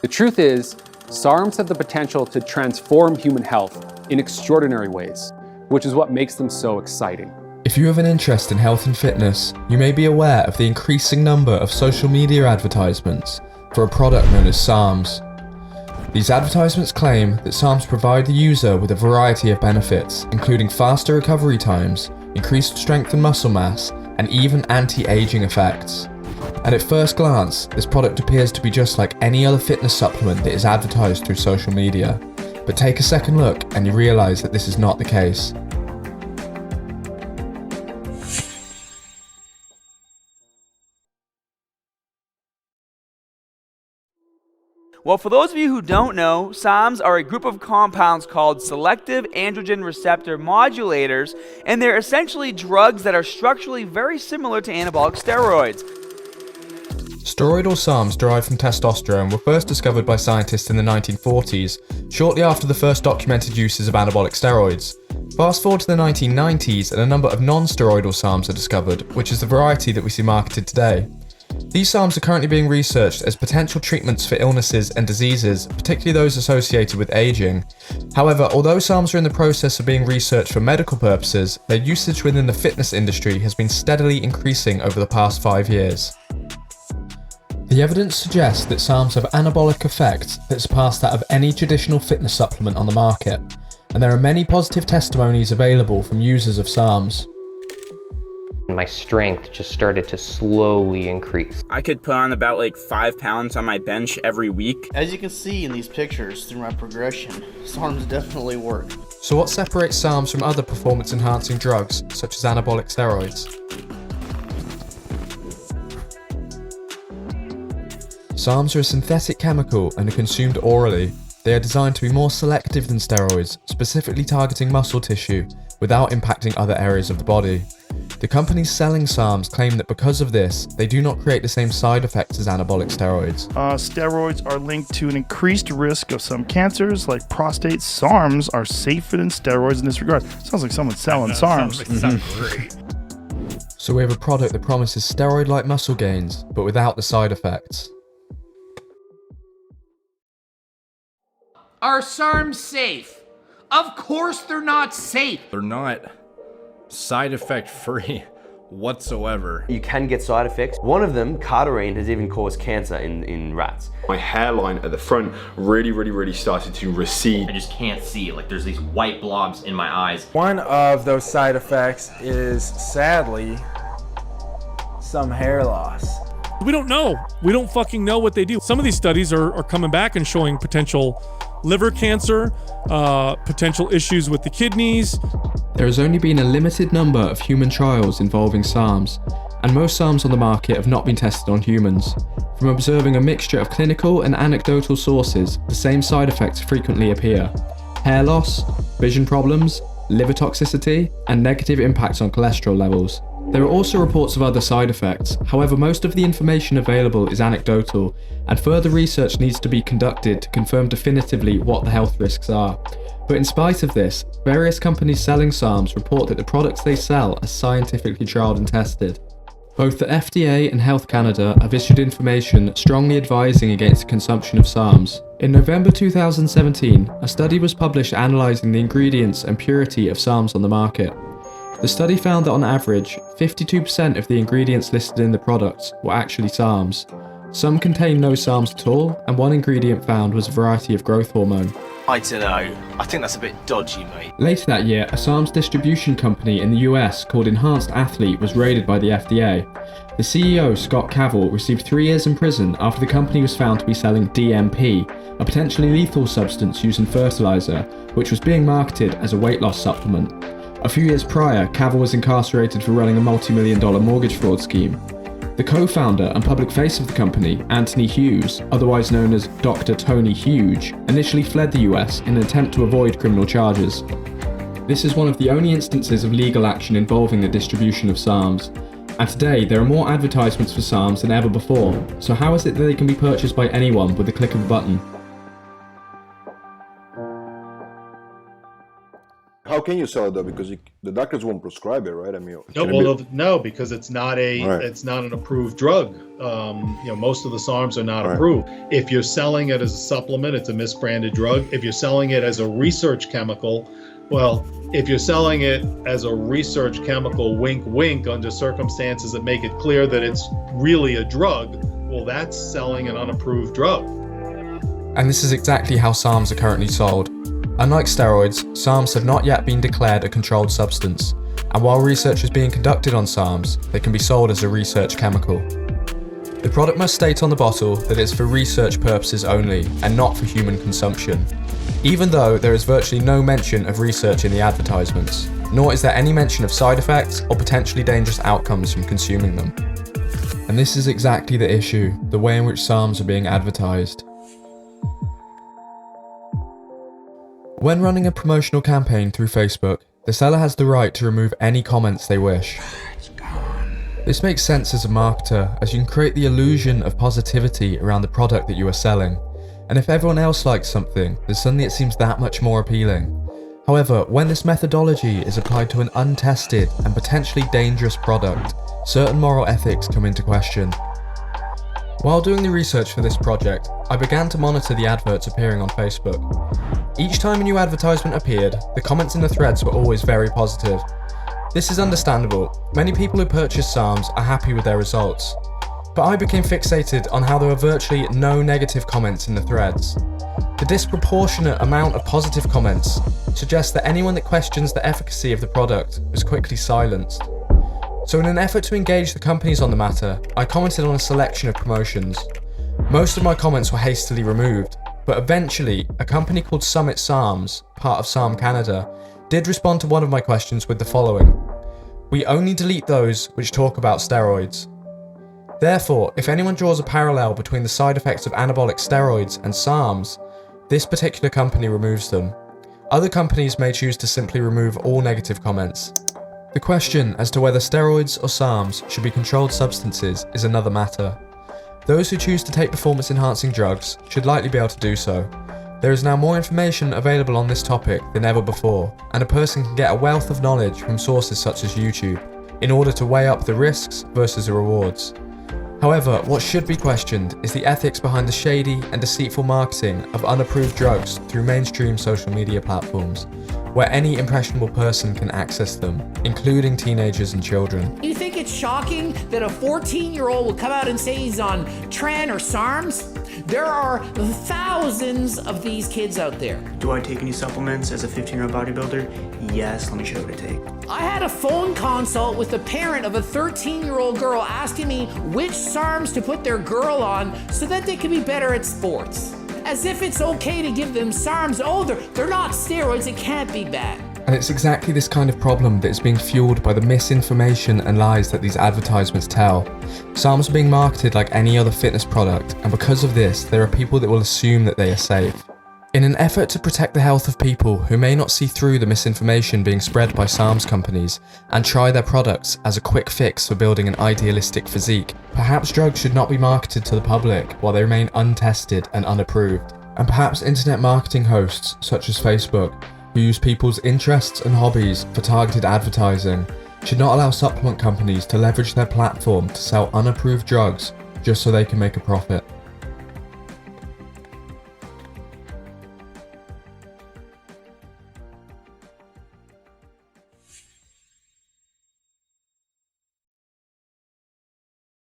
The truth is, SARMs have the potential to transform human health in extraordinary ways, which is what makes them so exciting. If you have an interest in health and fitness, you may be aware of the increasing number of social media advertisements for a product known as SARMs. These advertisements claim that SARMs provide the user with a variety of benefits, including faster recovery times, increased strength and muscle mass, and even anti-aging effects. And at first glance, this product appears to be just like any other fitness supplement that is advertised through social media. But take a second look and you realise that this is not the case. Well, for those of you who don't know, SARMs are a group of compounds called Selective Androgen Receptor Modulators, and they're essentially drugs that are structurally very similar to anabolic steroids. Steroidal SARMs derived from testosterone were first discovered by scientists in the 1940s, shortly after the first documented uses of anabolic steroids. Fast forward to the 1990s and a number of non-steroidal SARMs are discovered, which is the variety that we see marketed today. These SARMs are currently being researched as potential treatments for illnesses and diseases, particularly those associated with aging. However, although SARMs are in the process of being researched for medical purposes, their usage within the fitness industry has been steadily increasing over the past 5 years. The evidence suggests that SARMs have anabolic effects that surpass that of any traditional fitness supplement on the market, and there are many positive testimonies available from users of SARMs. My strength just started to slowly increase. I could put on about like 5 pounds on my bench every week. As you can see in these pictures through my progression, SARMs definitely work. So what separates SARMs from other performance-enhancing drugs, such as anabolic steroids? SARMs are a synthetic chemical and are consumed orally. They are designed to be more selective than steroids, specifically targeting muscle tissue, without impacting other areas of the body. The companies selling SARMs claim that because of this, they do not create the same side effects as anabolic steroids. Steroids are linked to an increased risk of some cancers, like prostate. SARMs are safer than steroids in this regard. Sounds like someone's selling SARMs. So we have a product that promises steroid-like muscle gains, but without the side effects. Are SARMs safe? Of course they're not safe. They're not side effect free whatsoever. You can get side effects. One of them, cardarine, has even caused cancer in rats. My hairline at the front really started to recede. I just can't see, like there's these white blobs in my eyes. One of those side effects is, sadly, some hair loss. We don't know. We don't fucking know what they do. Some of these studies are coming back and showing potential liver cancer, potential issues with the kidneys. There has only been a limited number of human trials involving SARMs, and most SARMs on the market have not been tested on humans. From observing a mixture of clinical and anecdotal sources, the same side effects frequently appear: hair loss, vision problems, liver toxicity, and negative impacts on cholesterol levels. There are also reports of other side effects. However, most of the information available is anecdotal, and further research needs to be conducted to confirm definitively what the health risks are. But in spite of this, various companies selling SARMs report that the products they sell are scientifically trialed and tested. Both the FDA and Health Canada have issued information strongly advising against the consumption of SARMs. In November 2017, a study was published analysing the ingredients and purity of SARMs on the market. The study found that on average, 52% of the ingredients listed in the products were actually SARMs. Some contain no SARMs at all, and one ingredient found was a variety of growth hormone. I don't know. I think that's a bit dodgy, mate. Later that year, a SARMs distribution company in the US called Enhanced Athlete was raided by the FDA. The CEO, Scott Cavell, received 3 years in prison after the company was found to be selling DMP, a potentially lethal substance used in fertilizer, which was being marketed as a weight loss supplement. A few years prior, Cavell was incarcerated for running a multi-million-dollar mortgage fraud scheme. The co-founder and public face of the company, Anthony Hughes, otherwise known as Dr. Tony Huge, initially fled the US in an attempt to avoid criminal charges. This is one of the only instances of legal action involving the distribution of SARMs, and today there are more advertisements for SARMs than ever before, so how is it that they can be purchased by anyone with the click of a button? How can you sell it though? Because the doctors won't prescribe it, right? I mean, no, because it's not an approved drug. Most of the SARMs are not approved. If you're selling it as a supplement, it's a misbranded drug. If you're selling it as a research chemical, if you're selling it as a research chemical, wink, wink, under circumstances that make it clear that it's really a drug, that's selling an unapproved drug. And this is exactly how SARMs are currently sold. Unlike steroids, SARMs have not yet been declared a controlled substance, and while research is being conducted on SARMs, they can be sold as a research chemical. The product must state on the bottle that it's for research purposes only, and not for human consumption, even though there is virtually no mention of research in the advertisements, nor is there any mention of side effects or potentially dangerous outcomes from consuming them. And this is exactly the issue, the way in which SARMs are being advertised. When running a promotional campaign through Facebook, the seller has the right to remove any comments they wish. This makes sense as a marketer, as you can create the illusion of positivity around the product that you are selling, and if everyone else likes something, then suddenly it seems that much more appealing. However, when this methodology is applied to an untested and potentially dangerous product, certain moral ethics come into question. While doing the research for this project, I began to monitor the adverts appearing on Facebook. Each time a new advertisement appeared, the comments in the threads were always very positive. This is understandable. Many people who purchase SARMs are happy with their results. But I became fixated on how there were virtually no negative comments in the threads. The disproportionate amount of positive comments suggests that anyone that questions the efficacy of the product was quickly silenced. So in an effort to engage the companies on the matter, I commented on a selection of promotions. Most of my comments were hastily removed, but eventually a company called Summit SARMs, part of SARM Canada, did respond to one of my questions with the following: "We only delete those which talk about steroids." Therefore, if anyone draws a parallel between the side effects of anabolic steroids and SARMs, this particular company removes them. Other companies may choose to simply remove all negative comments. The question as to whether steroids or SARMs should be controlled substances is another matter. Those who choose to take performance-enhancing drugs should likely be able to do so. There is now more information available on this topic than ever before, and a person can get a wealth of knowledge from sources such as YouTube, in order to weigh up the risks versus the rewards. However, what should be questioned is the ethics behind the shady and deceitful marketing of unapproved drugs through mainstream social media platforms, where any impressionable person can access them, including teenagers and children. You think it's shocking that a 14-year-old will come out and say he's on Tren or SARMs? There are thousands of these kids out there. Do I take any supplements as a 15-year-old bodybuilder? Yes, let me show you what I take. I had a phone consult with the parent of a 13-year-old girl asking me which SARMs to put their girl on so that they could be better at sports. As if it's okay to give them SARMs. Oh, they're not steroids, it can't be bad. And it's exactly this kind of problem that is being fueled by the misinformation and lies that these advertisements tell. SARMs are being marketed like any other fitness product, and because of this, there are people that will assume that they are safe. In an effort to protect the health of people who may not see through the misinformation being spread by SARMs companies and try their products as a quick fix for building an idealistic physique, perhaps drugs should not be marketed to the public while they remain untested and unapproved. And perhaps internet marketing hosts, such as Facebook, who use people's interests and hobbies for targeted advertising, should not allow supplement companies to leverage their platform to sell unapproved drugs just so they can make a profit.